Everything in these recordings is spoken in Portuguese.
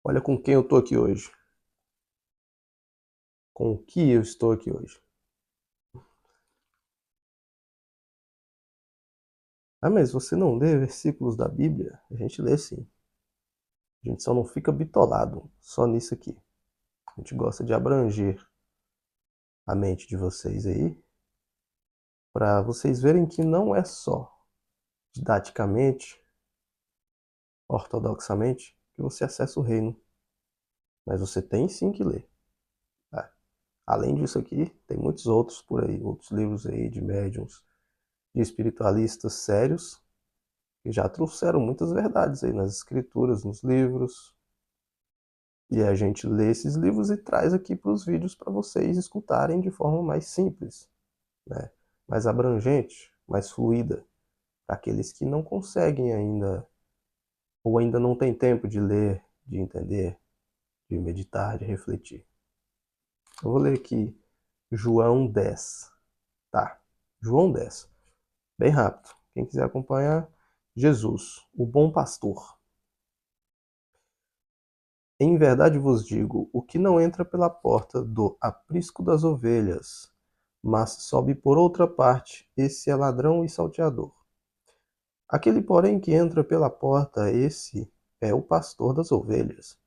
Olha com quem eu estou aqui hoje. Com o que eu estou aqui hoje. Ah, mas você não lê versículos da Bíblia? A gente lê sim. A gente só não fica bitolado só nisso aqui. A gente gosta de abranger a mente de vocês aí, para vocês verem que não é só didaticamente, ortodoxamente, que você acessa o reino. Mas você tem sim que ler. Tá? Além disso aqui, tem muitos outros por aí, outros livros aí de médiuns, de espiritualistas sérios, que já trouxeram muitas verdades aí nas escrituras, nos livros. E a gente lê esses livros e traz aqui para os vídeos para vocês escutarem de forma mais simples, né? Mais abrangente, mais fluida, para aqueles que não conseguem ainda, ou ainda não têm tempo de ler, de entender, de meditar, de refletir. Eu vou ler aqui João 10, tá? João 10, bem rápido. Quem quiser acompanhar, Jesus, o bom pastor. Em verdade vos digo, o que não entra pela porta do aprisco das ovelhas, mas sobe por outra parte, esse é ladrão e salteador. Aquele, porém, que entra pela porta, esse é o pastor das ovelhas.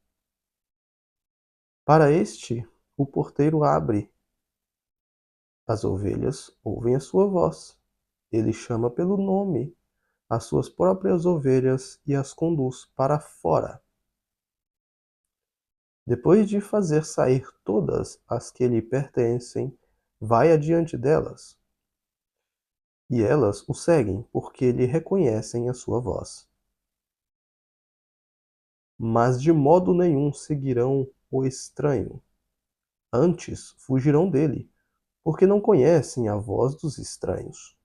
Para este, o porteiro abre. As ovelhas ouvem a sua voz. Ele chama pelo nome as suas próprias ovelhas e as conduz para fora. Depois de fazer sair todas as que lhe pertencem, vai adiante delas, e elas o seguem, porque lhe reconhecem a sua voz. Mas de modo nenhum seguirão o estranho, antes fugirão dele, porque não conhecem a voz dos estranhos.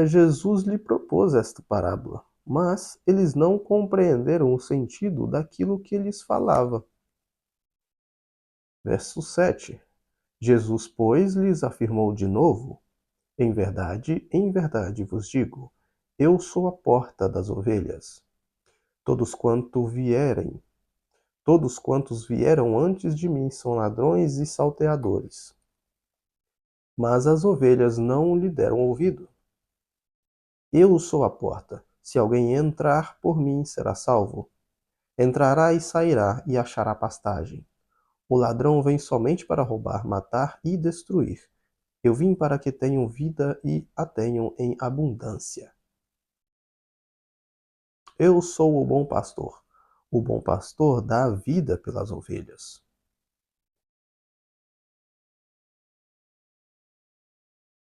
Jesus lhe propôs esta parábola, mas eles não compreenderam o sentido daquilo que lhes falava. Verso 7. Jesus, pois, lhes afirmou de novo: em verdade vos digo, eu sou a porta das ovelhas. Todos quanto vierem, todos quantos vieram antes de mim são ladrões e salteadores. Mas as ovelhas não lhe deram ouvido. Eu sou a porta. Se alguém entrar por mim, será salvo. Entrará e sairá e achará pastagem. O ladrão vem somente para roubar, matar e destruir. Eu vim para que tenham vida e a tenham em abundância. Eu sou o bom pastor. O bom pastor dá a vida pelas ovelhas.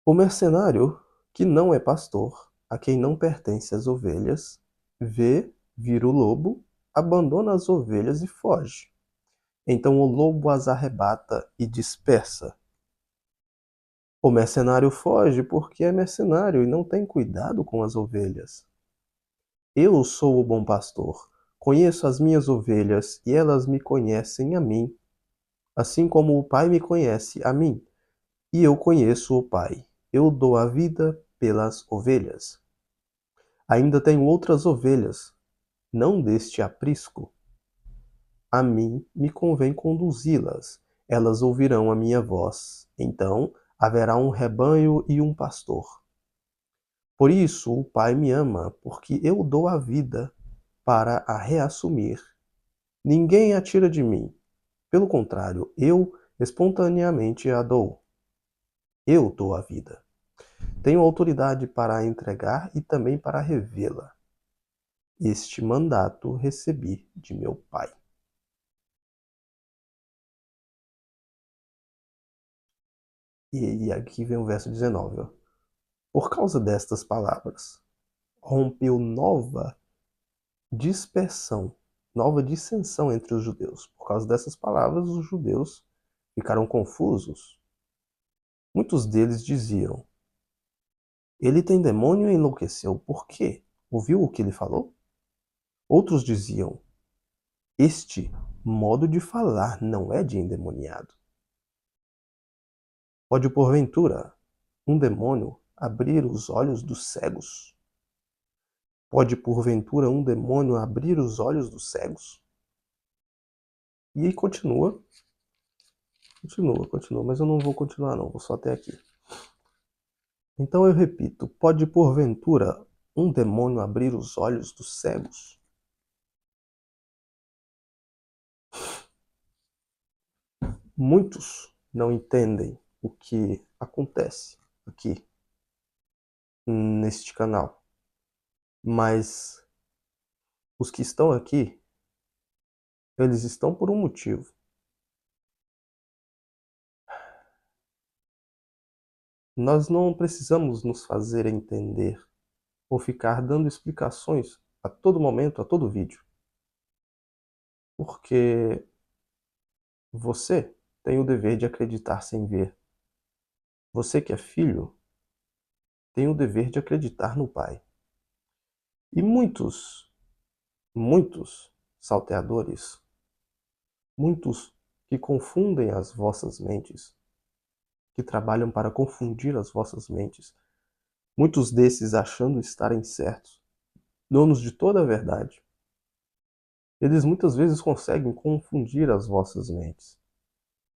O mercenário, que não é pastor, a quem não pertence as ovelhas, vê vir o lobo, abandona as ovelhas e foge. Então o lobo as arrebata e dispersa. O mercenário foge porque é mercenário e não tem cuidado com as ovelhas. Eu sou o bom pastor. Conheço as minhas ovelhas e elas me conhecem a mim, assim como o Pai me conhece a mim, e eu conheço o Pai. Eu dou a vida pelas ovelhas. Ainda tenho outras ovelhas, não deste aprisco. A mim me convém conduzi-las. Elas ouvirão a minha voz. Então haverá um rebanho e um pastor. Por isso o Pai me ama, porque eu dou a vida para a reassumir. Ninguém a tira de mim. Pelo contrário, eu espontaneamente a dou. Eu dou a vida. Tenho autoridade para a entregar e também para revê-la. Este mandato recebi de meu Pai. E aqui vem o verso 19. Ó. Por causa destas palavras, rompeu dispersão, nova dissensão entre os judeus. Por causa dessas palavras, os judeus ficaram confusos. Muitos deles diziam: ele tem demônio e enlouqueceu. Por quê? Ouviu o que ele falou? Outros diziam: este modo de falar não é de endemoniado. Pode, porventura, um demônio abrir os olhos dos cegos? Pode porventura um demônio abrir os olhos dos cegos? E aí continua, mas eu não vou continuar não, vou só até aqui. Então eu repito, pode porventura um demônio abrir os olhos dos cegos? Muitos não entendem o que acontece aqui neste canal, mas os que estão aqui, eles estão por um motivo. Nós não precisamos nos fazer entender ou ficar dando explicações a todo momento, a todo vídeo, porque você tem o dever de acreditar sem ver. Você que é filho tem o dever de acreditar no Pai. E muitos salteadores, muitos que confundem as vossas mentes, que trabalham para confundir as vossas mentes, muitos desses achando estarem certos, donos de toda a verdade, eles muitas vezes conseguem confundir as vossas mentes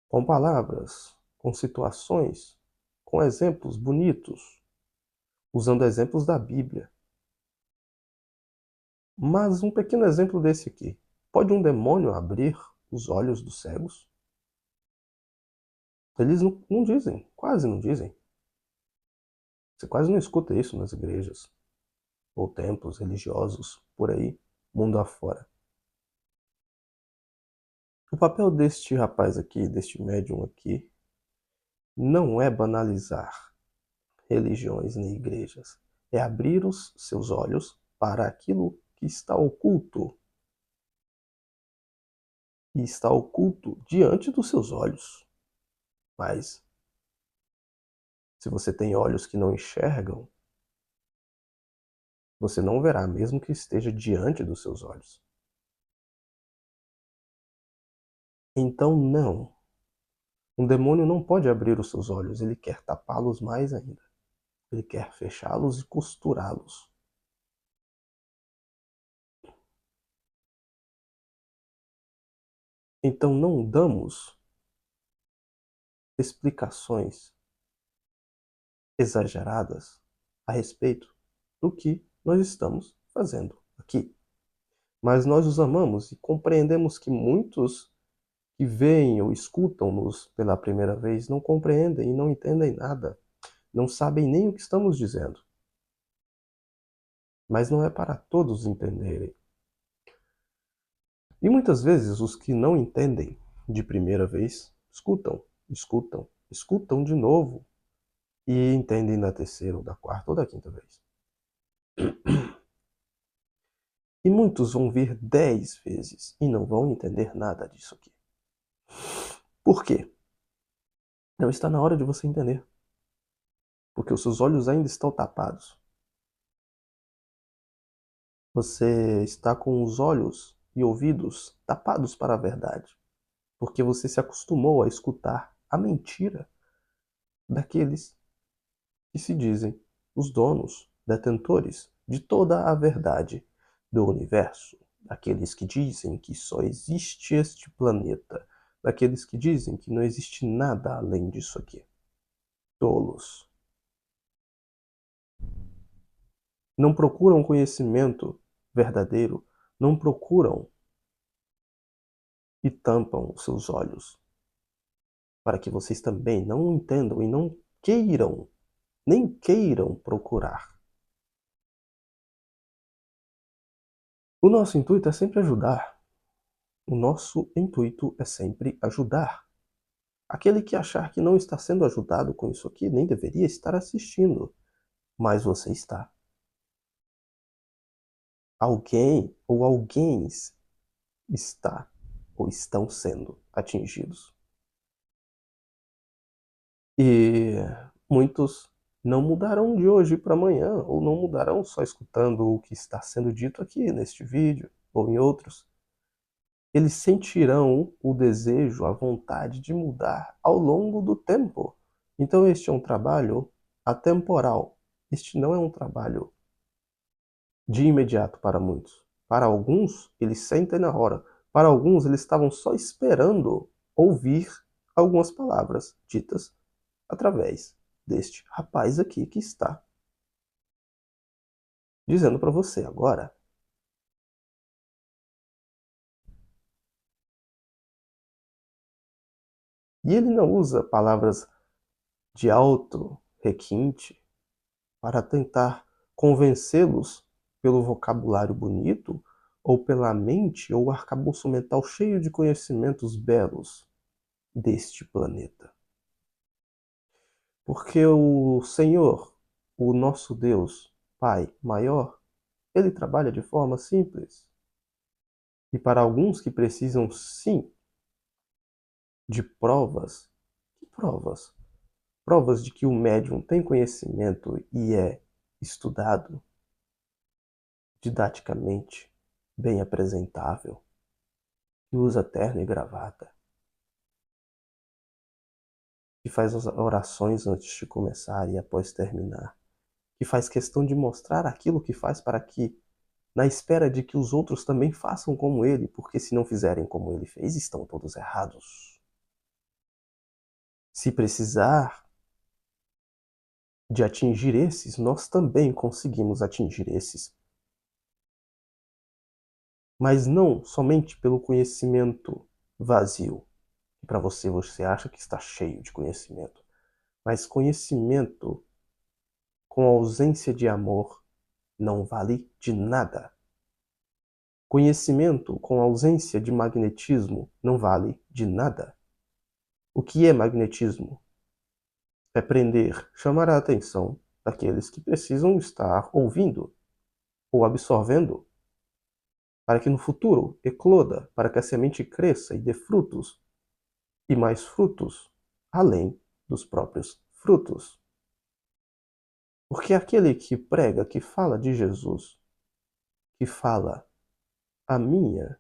com palavras, com situações, com exemplos bonitos, usando exemplos da Bíblia. Mas um pequeno exemplo desse aqui. Pode um demônio abrir os olhos dos cegos? Eles não dizem, quase não dizem. Você quase não escuta isso nas igrejas ou templos religiosos por aí, mundo afora. O papel deste rapaz aqui, deste médium aqui, não é banalizar religiões nem igrejas. É abrir os seus olhos para aquilo que está oculto. E está oculto diante dos seus olhos. Mas, se você tem olhos que não enxergam, você não verá, mesmo que esteja diante dos seus olhos. Então, não. Um demônio não pode abrir os seus olhos, ele quer tapá-los mais ainda. Ele quer fechá-los e costurá-los. Então, não damos explicações exageradas a respeito do que nós estamos fazendo aqui. Mas nós os amamos e compreendemos que muitos que veem ou escutam-nos pela primeira vez não compreendem e não entendem nada, não sabem nem o que estamos dizendo. Mas não é para todos entenderem. E muitas vezes os que não entendem de primeira vez escutam de novo e entendem da terceira, ou da quarta, ou da quinta vez. E muitos vão vir 10 vezes e não vão entender nada disso aqui. Por quê? Não está na hora de você entender. Porque os seus olhos ainda estão tapados. Você está com os olhos e ouvidos tapados para a verdade. Porque você se acostumou a escutar a mentira daqueles que se dizem os donos, detentores de toda a verdade do universo, daqueles que dizem que só existe este planeta, daqueles que dizem que não existe nada além disso aqui. Tolos. Não procuram conhecimento verdadeiro, não procuram e tampam os seus olhos, para que vocês também não entendam e não queiram, nem queiram procurar. O nosso intuito é sempre ajudar. O nosso intuito é sempre ajudar. Aquele que achar que não está sendo ajudado com isso aqui nem deveria estar assistindo, mas você está. Alguém ou alguém está ou estão sendo atingidos. E muitos não mudarão de hoje para amanhã, ou não mudarão só escutando o que está sendo dito aqui neste vídeo ou em outros. Eles sentirão o desejo, a vontade de mudar ao longo do tempo. Então este é um trabalho atemporal. Este não é um trabalho de imediato para muitos. Para alguns, eles sentem na hora. Para alguns, eles estavam só esperando ouvir algumas palavras ditas através deste rapaz aqui que está dizendo para você agora. E ele não usa palavras de alto requinte para tentar convencê-los pelo vocabulário bonito ou pela mente ou arcabouço mental cheio de conhecimentos belos deste planeta. Porque o Senhor, o nosso Deus, Pai maior, ele trabalha de forma simples. E para alguns que precisam sim de provas, que provas? Provas de que o médium tem conhecimento e é estudado didaticamente, bem apresentável, que usa terno e gravata, que faz as orações antes de começar e após terminar, que faz questão de mostrar aquilo que faz para que, na espera de que os outros também façam como ele, porque se não fizerem como ele fez, estão todos errados. Se precisar de atingir esses, nós também conseguimos atingir esses. Mas não somente pelo conhecimento vazio, que para você acha que está cheio de conhecimento, mas conhecimento com ausência de amor não vale de nada. Conhecimento com ausência de magnetismo não vale de nada. O que é magnetismo? É prender, chamar a atenção daqueles que precisam estar ouvindo ou absorvendo, para que no futuro ecloda, para que a semente cresça e dê frutos, e mais frutos, além dos próprios frutos. Porque aquele que prega, que fala de Jesus, que fala a minha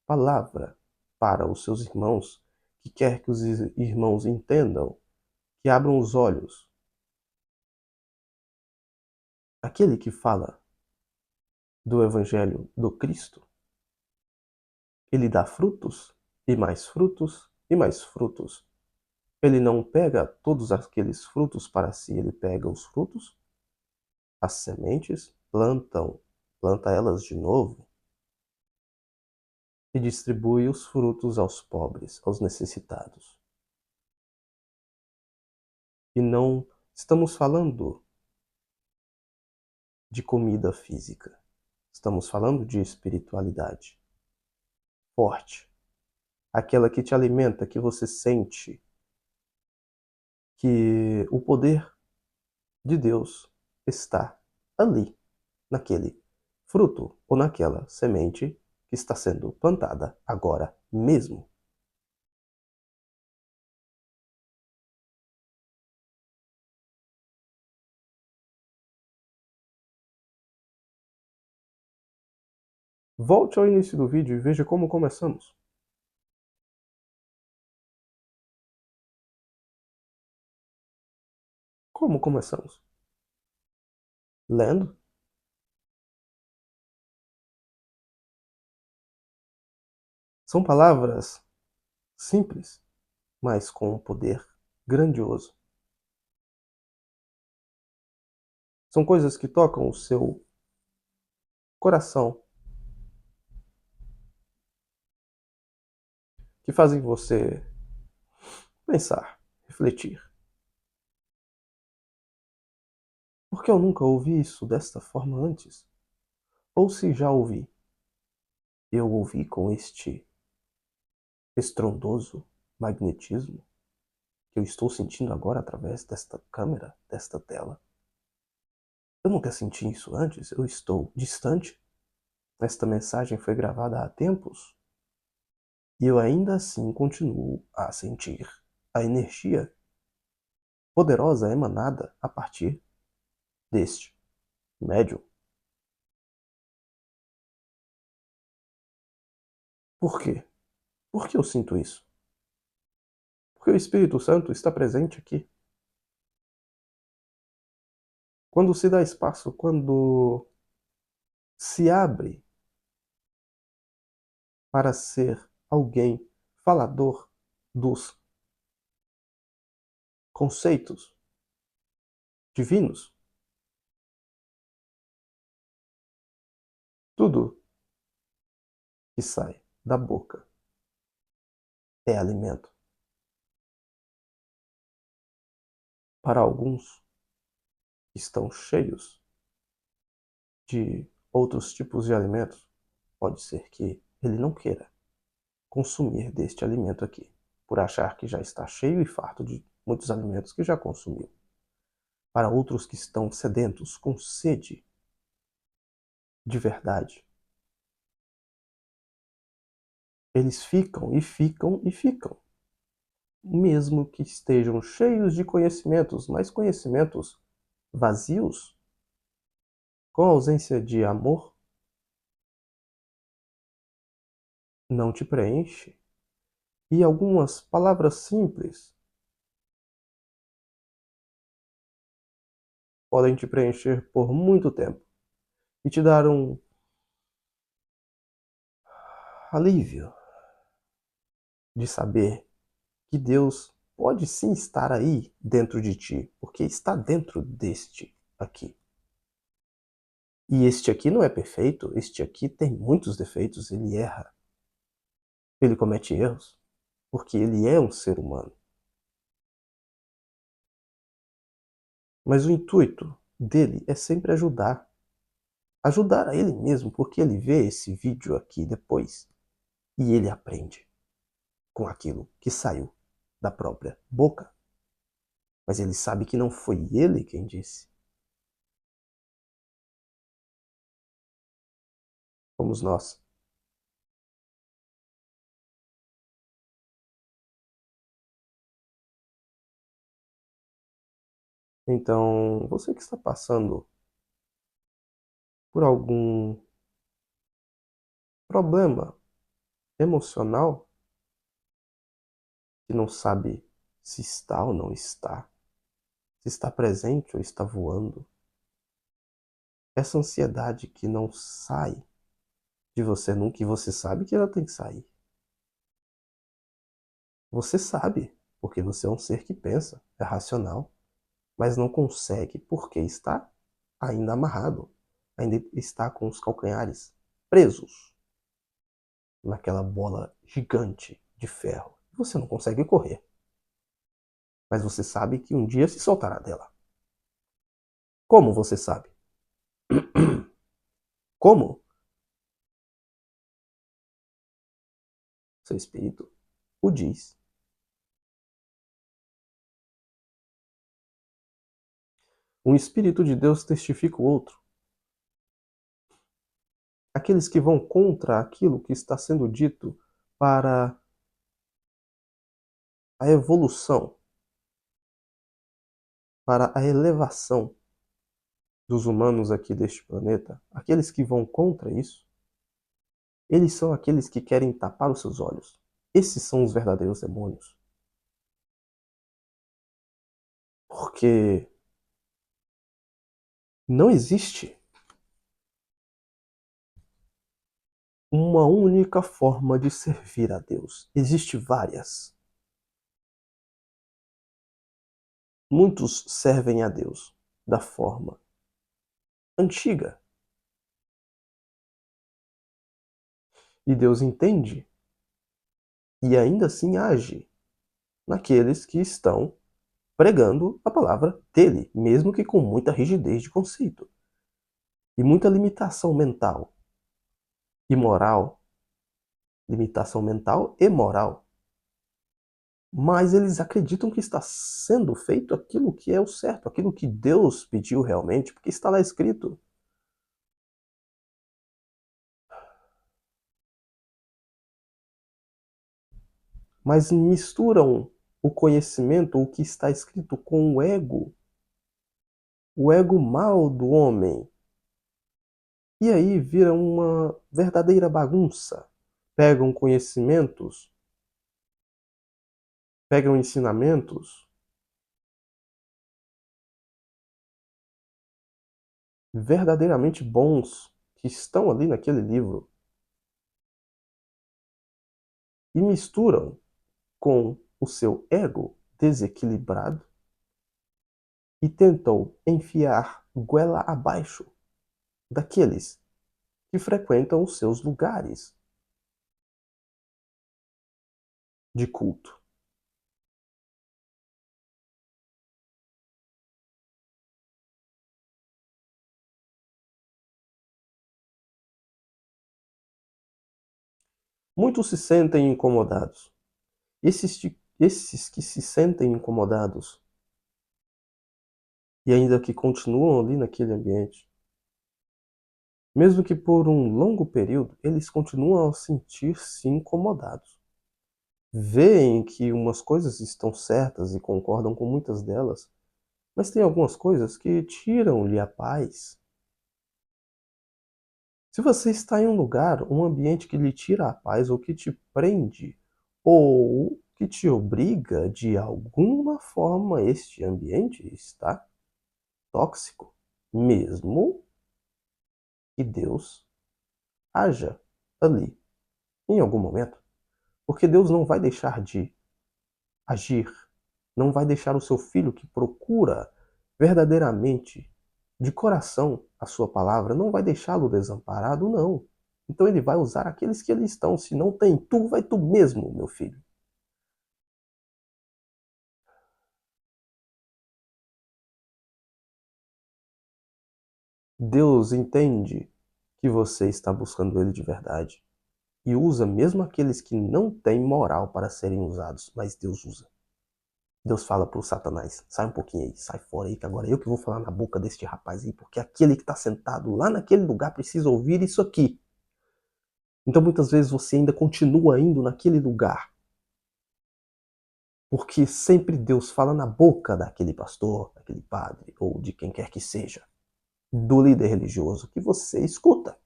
palavra para os seus irmãos, que quer que os irmãos entendam, que abram os olhos. Aquele que fala do Evangelho do Cristo, ele dá frutos, e mais frutos, e mais frutos. Ele não pega todos aqueles frutos para si, ele pega os frutos, as sementes, planta elas de novo, e distribui os frutos aos pobres, aos necessitados. E não estamos falando de comida física. Estamos falando de espiritualidade forte, aquela que te alimenta, que você sente que o poder de Deus está ali, naquele fruto ou naquela semente que está sendo plantada agora mesmo. Volte ao início do vídeo e veja como começamos. Como começamos? Lendo. São palavras simples, mas com um poder grandioso. São coisas que tocam o seu coração, que fazem você pensar, refletir. Por que eu nunca ouvi isso desta forma antes? Ou se já ouvi, eu ouvi com este estrondoso magnetismo que eu estou sentindo agora através desta câmera, desta tela. Eu nunca senti isso antes, eu estou distante. Esta mensagem foi gravada há tempos e eu ainda assim continuo a sentir a energia poderosa emanada a partir deste médium. Por quê? Por que eu sinto isso? Porque o Espírito Santo está presente aqui. Quando se dá espaço, quando se abre para ser alguém falador dos conceitos divinos, tudo que sai da boca é alimento. Para alguns que estão cheios de outros tipos de alimentos, pode ser que ele não queira consumir deste alimento aqui, por achar que já está cheio e farto de muitos alimentos que já consumiu. Para outros que estão sedentos, com sede de verdade, eles ficam e ficam e ficam, mesmo que estejam cheios de conhecimentos, mas conhecimentos vazios, com ausência de amor, não te preenche. E algumas palavras simples podem te preencher por muito tempo e te dar um alívio de saber que Deus pode sim estar aí dentro de ti, porque está dentro deste aqui. E este aqui não é perfeito, este aqui tem muitos defeitos, ele erra, ele comete erros, porque ele é um ser humano. Mas o intuito dele é sempre ajudar. Ajudar a ele mesmo, porque ele vê esse vídeo aqui depois e ele aprende com aquilo que saiu da própria boca. Mas ele sabe que não foi ele quem disse. Fomos nós. Então, você que está passando por algum problema emocional, que não sabe se está ou não está, se está presente ou está voando, essa ansiedade que não sai de você nunca, e você sabe que ela tem que sair. Você sabe, porque você é um ser que pensa, é racional, mas não consegue porque está ainda amarrado, ainda está com os calcanhares presos naquela bola gigante de ferro. Você não consegue correr, mas você sabe que um dia se soltará dela. Como você sabe? Como? Seu espírito o diz. Um espírito de Deus testifica o outro. Aqueles que vão contra aquilo que está sendo dito para a evolução, para a elevação dos humanos aqui deste planeta, aqueles que vão contra isso, eles são aqueles que querem tapar os seus olhos. Esses são os verdadeiros demônios. Porque não existe uma única forma de servir a Deus. Existem várias. Muitos servem a Deus da forma antiga. E Deus entende e ainda assim age naqueles que estão pregando a palavra dele, mesmo que com muita rigidez de conceito e muita limitação mental e moral, limitação mental e moral. Mas eles acreditam que está sendo feito aquilo que é o certo, aquilo que Deus pediu realmente, porque está lá escrito. Mas misturam o conhecimento, o que está escrito, com o ego mau do homem. E aí vira uma verdadeira bagunça. Pegam conhecimentos, pegam ensinamentos verdadeiramente bons que estão ali naquele livro e misturam com o seu ego desequilibrado e tentam enfiar goela abaixo daqueles que frequentam os seus lugares de culto. Muitos se sentem incomodados. Esses que se sentem incomodados e ainda que continuam ali naquele ambiente, mesmo que por um longo período, eles continuam a sentir-se incomodados. Veem que umas coisas estão certas e concordam com muitas delas, mas tem algumas coisas que tiram-lhe a paz. Se você está em um lugar, um ambiente que lhe tira a paz, ou que te prende, ou que te obriga de alguma forma, este ambiente está tóxico, mesmo que Deus haja ali em algum momento. Porque Deus não vai deixar de agir, não vai deixar o seu filho que procura verdadeiramente, de coração, a sua palavra, não vai deixá-lo desamparado, não. Então ele vai usar aqueles que ali estão. Se não tem tu, vai tu mesmo, meu filho. Deus entende que você está buscando ele de verdade e usa mesmo aqueles que não têm moral para serem usados, mas Deus usa. Deus fala pro Satanás: sai um pouquinho aí, sai fora aí, que agora eu que vou falar na boca deste rapaz aí, porque aquele que está sentado lá naquele lugar precisa ouvir isso aqui. Então muitas vezes você ainda continua indo naquele lugar, porque sempre Deus fala na boca daquele pastor, daquele padre, ou de quem quer que seja, do líder religioso, que você escuta.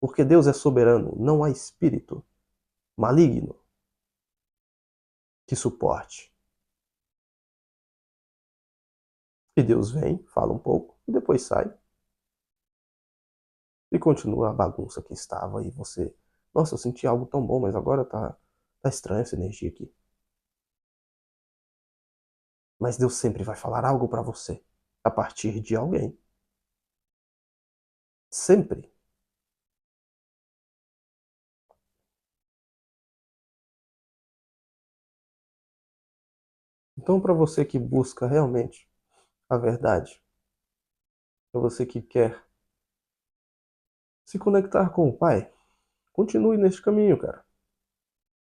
Porque Deus é soberano, não há espírito maligno que suporte. E Deus vem, fala um pouco, e depois sai, e continua a bagunça que estava, e você, nossa, eu senti algo tão bom, mas agora tá estranha essa energia aqui. Mas Deus sempre vai falar algo para você, a partir de alguém. Sempre. Então, para você que busca realmente a verdade, para você que quer se conectar com o Pai, continue neste caminho, cara.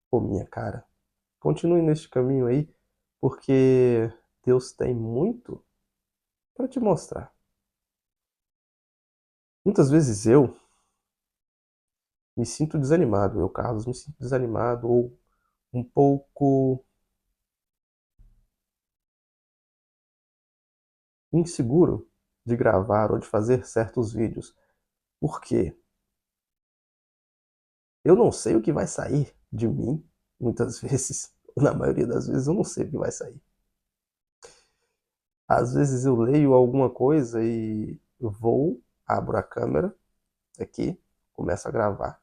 Pô, minha cara. Continue neste caminho aí, porque Deus tem muito para te mostrar. Muitas vezes eu me sinto desanimado, eu, Carlos, me sinto desanimado ou um pouco inseguro de gravar ou de fazer certos vídeos. Por quê? Eu não sei o que vai sair de mim, muitas vezes. Na maioria das vezes eu não sei o que vai sair. Às vezes eu leio alguma coisa e eu vou, abro a câmera aqui, começo a gravar.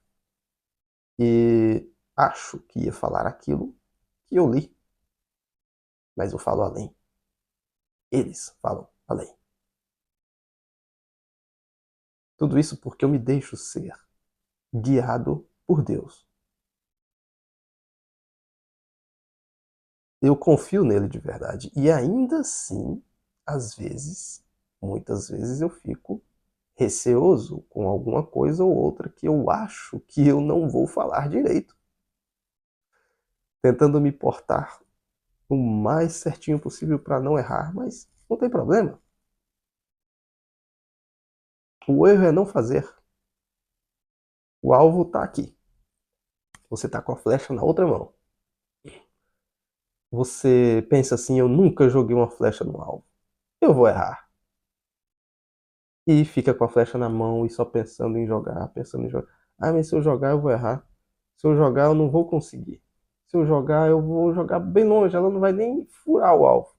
E acho que ia falar aquilo que eu li, mas eu falo além. Eles falam além. Tudo isso porque eu me deixo ser guiado por Deus. Eu confio nele de verdade. E ainda assim, às vezes, muitas vezes eu fico receoso com alguma coisa ou outra que eu acho que eu não vou falar direito. Tentando me portar o mais certinho possível para não errar, mas não tem problema. O erro é não fazer. O alvo está aqui. Você está com a flecha na outra mão. Você pensa assim: eu nunca joguei uma flecha no alvo. Eu vou errar. E fica com a flecha na mão e só pensando em jogar, pensando em jogar. Ah, mas se eu jogar eu vou errar. Se eu jogar eu não vou conseguir. Se eu jogar eu vou jogar bem longe, ela não vai nem furar o alvo.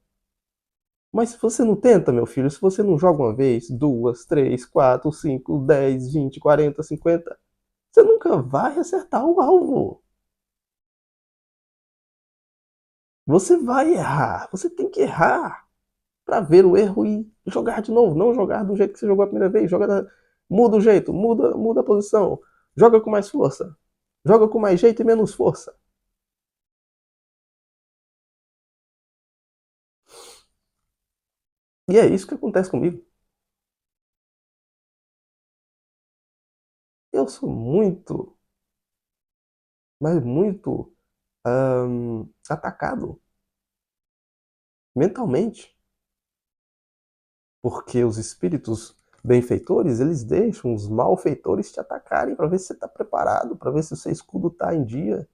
Mas se você não tenta, meu filho, se você não joga uma vez, duas, três, quatro, cinco, 10, 20, 40, 50, você nunca vai acertar o alvo. Você vai errar. Você tem que errar para ver o erro e jogar de novo. Não jogar do jeito que você jogou a primeira vez. Muda o jeito, muda a posição. Joga com mais força. Joga com mais jeito e menos força. E é isso que acontece comigo. Eu sou muito, mas muito atacado mentalmente. Porque os espíritos benfeitores, eles deixam os malfeitores te atacarem para ver se você está preparado, para ver se o seu escudo está em dia.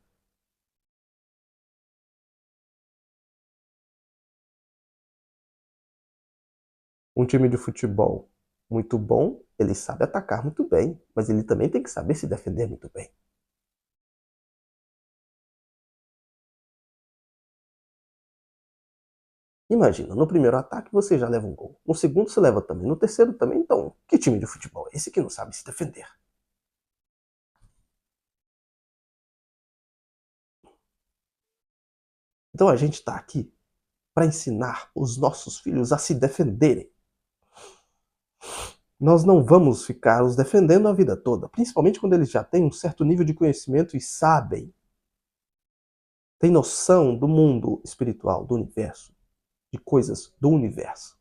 Um time de futebol muito bom, ele sabe atacar muito bem, mas ele também tem que saber se defender muito bem. Imagina, no primeiro ataque você já leva um gol, no segundo você leva também, no terceiro também. Então, que time de futebol é esse que não sabe se defender? Então a gente está aqui para ensinar os nossos filhos a se defenderem. Nós não vamos ficar os defendendo a vida toda, principalmente quando eles já têm um certo nível de conhecimento e sabem, têm noção do mundo espiritual, do universo, de coisas do universo.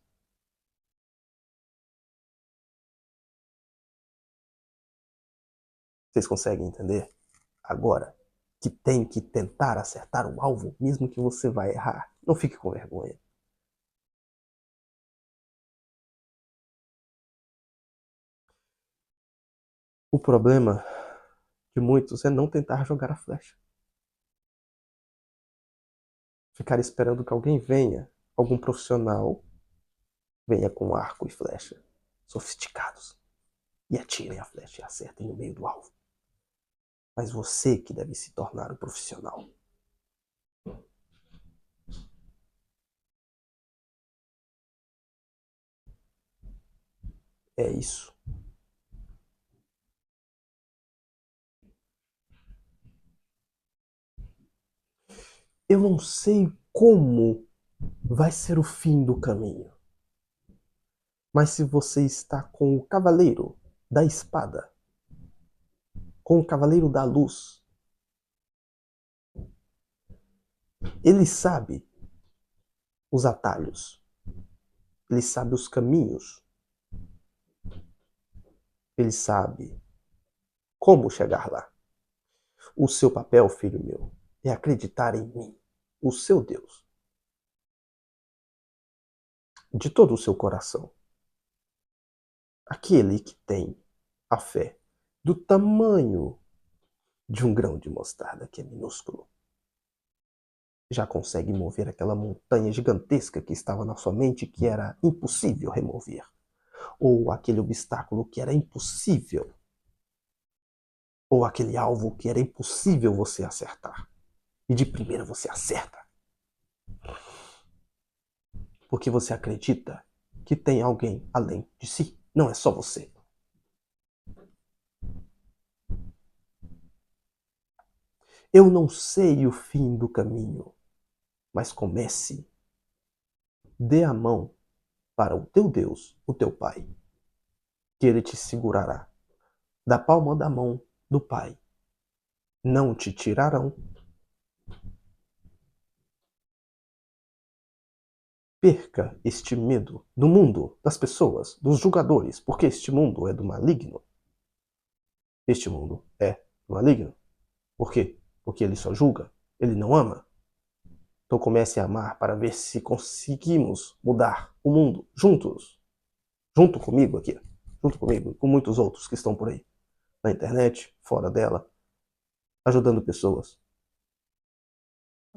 Vocês conseguem entender? Agora, que tem que tentar acertar o alvo, mesmo que você vai errar. Não fique com vergonha. O problema de muitos é não tentar jogar a flecha. Ficar esperando que alguém venha, algum profissional, venha com arco e flecha, sofisticados, e atirem a flecha e acertem no meio do alvo. Mas você que deve se tornar um profissional. É isso. Eu não sei como vai ser o fim do caminho. Mas se você está com o cavaleiro da espada, com o cavaleiro da luz, ele sabe os atalhos, ele sabe os caminhos, ele sabe como chegar lá. O seu papel, filho meu, é acreditar em mim, o seu Deus, de todo o seu coração. Aquele que tem a fé do tamanho de um grão de mostarda, que é minúsculo, já consegue mover aquela montanha gigantesca que estava na sua mente, que era impossível remover, ou aquele obstáculo que era impossível, ou aquele alvo que era impossível você acertar. E de primeira você acerta, porque você acredita que tem alguém além de si. Não é só você. Eu não sei o fim do caminho, mas comece. Dê a mão para o teu Deus, o teu Pai, que ele te segurará. Da palma da mão do Pai não te tirarão. Perca este medo do mundo, das pessoas, dos julgadores, porque este mundo é do maligno. Este mundo é do maligno. Por quê? Porque ele só julga, ele não ama. Então comece a amar para ver se conseguimos mudar o mundo juntos. Junto comigo aqui, junto comigo e com muitos outros que estão por aí, na internet, fora dela, ajudando pessoas,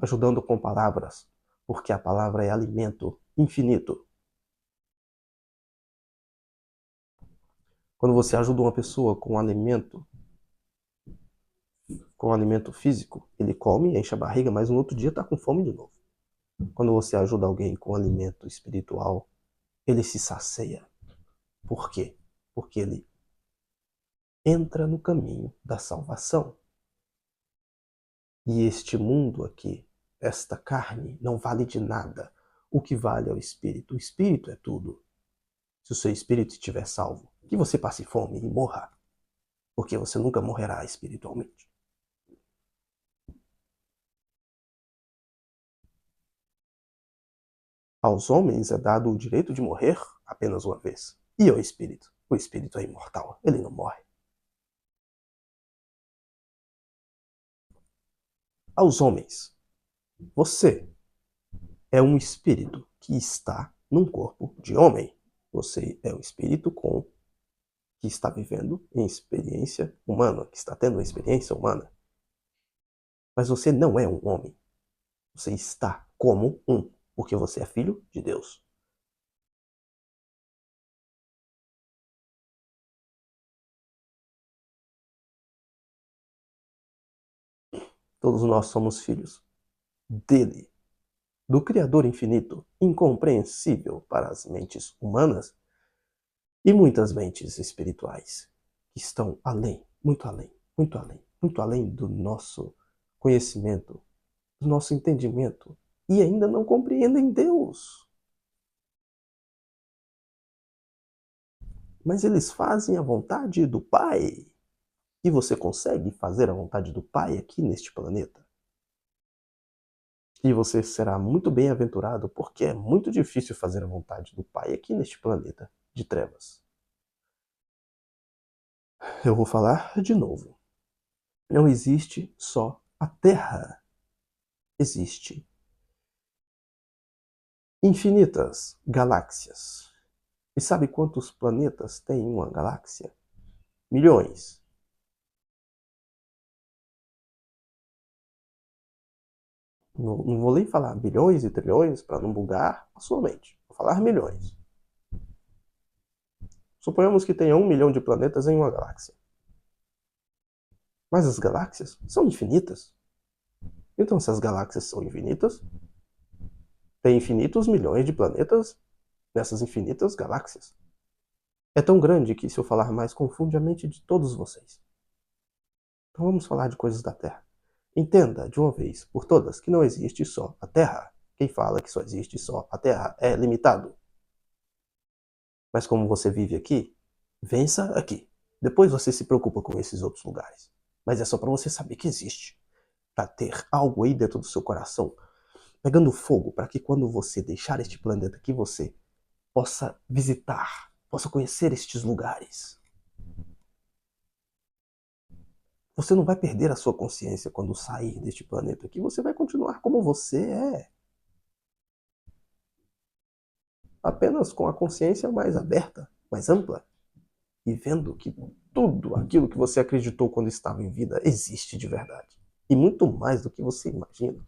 ajudando com palavras, porque a palavra é alimento infinito. Quando você ajuda uma pessoa com alimento físico, ele come, enche a barriga, mas no outro dia está com fome de novo. Quando você ajuda alguém com alimento espiritual, ele se sacia. Por quê? Porque ele entra no caminho da salvação. E este mundo aqui, esta carne, não vale de nada. O que vale é o espírito. O espírito é tudo. Se o seu espírito estiver salvo, que você passe fome e morra, porque você nunca morrerá espiritualmente. Aos homens é dado o direito de morrer apenas uma vez. E ao espírito? O espírito é imortal, ele não morre. Aos homens, você é um espírito que está num corpo de homem. Você é um espírito que está vivendo em experiência humana, que está tendo uma experiência humana. Mas você não é um homem. Você está como um, porque você é filho de Deus. Todos nós somos filhos dele, do Criador infinito, incompreensível para as mentes humanas e muitas mentes espirituais que estão além, muito além, muito além, muito além do nosso conhecimento, do nosso entendimento e ainda não compreendem Deus. Mas eles fazem a vontade do Pai. E você consegue fazer a vontade do Pai aqui neste planeta? E você será muito bem-aventurado, porque é muito difícil fazer a vontade do Pai aqui neste planeta de trevas. Eu vou falar de novo. Não existe só a Terra. Existe infinitas galáxias. E sabe quantos planetas tem uma galáxia? Milhões. Não vou nem falar bilhões e trilhões para não bugar a sua mente. Vou falar milhões. Suponhamos que tenha 1 milhão de planetas em uma galáxia. Mas as galáxias são infinitas. Então, se as galáxias são infinitas, tem infinitos milhões de planetas nessas infinitas galáxias. É tão grande que, se eu falar mais, confunde a mente de todos vocês. Então vamos falar de coisas da Terra. Entenda, de uma vez por todas, que não existe só a Terra. Quem fala que só existe só a Terra é limitado. Mas como você vive aqui, vença aqui. Depois você se preocupa com esses outros lugares. Mas é só para você saber que existe. Para ter algo aí dentro do seu coração pegando fogo, para que quando você deixar este planeta aqui, você possa visitar, possa conhecer estes lugares. Você não vai perder a sua consciência quando sair deste planeta aqui, você vai continuar como você é. Apenas com a consciência mais aberta, mais ampla, e vendo que tudo aquilo que você acreditou quando estava em vida existe de verdade. E muito mais do que você imagina.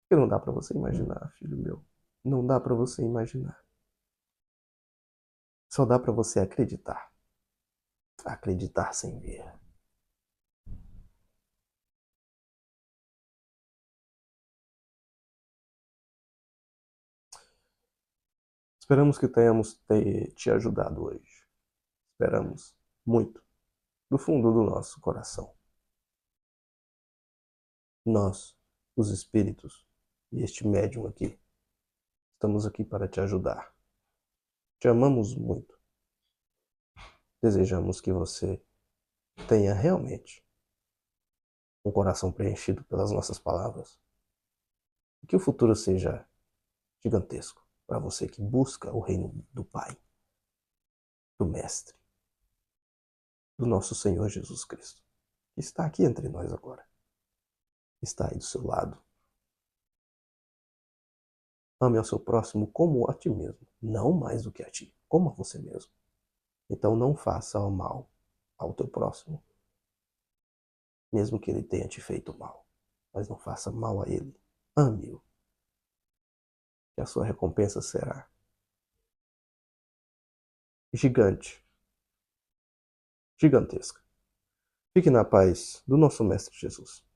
Porque não dá para você imaginar, filho meu. Não dá para você imaginar. Só dá para você acreditar. Acreditar sem ver. Esperamos que tenhamos te ajudado hoje. Esperamos muito, do fundo do nosso coração. Nós, os espíritos, e este médium aqui, estamos aqui para te ajudar. Te amamos muito. Desejamos que você tenha realmente um coração preenchido pelas nossas palavras. E que o futuro seja gigantesco para você que busca o reino do Pai, do Mestre, do nosso Senhor Jesus Cristo, que está aqui entre nós agora. Está aí do seu lado. Ame ao seu próximo como a ti mesmo, não mais do que a ti, como a você mesmo. Então não faça o mal ao teu próximo, mesmo que ele tenha te feito mal. Mas não faça mal a ele. Ame-o, que a sua recompensa será gigante, gigantesca. Fique na paz do nosso Mestre Jesus.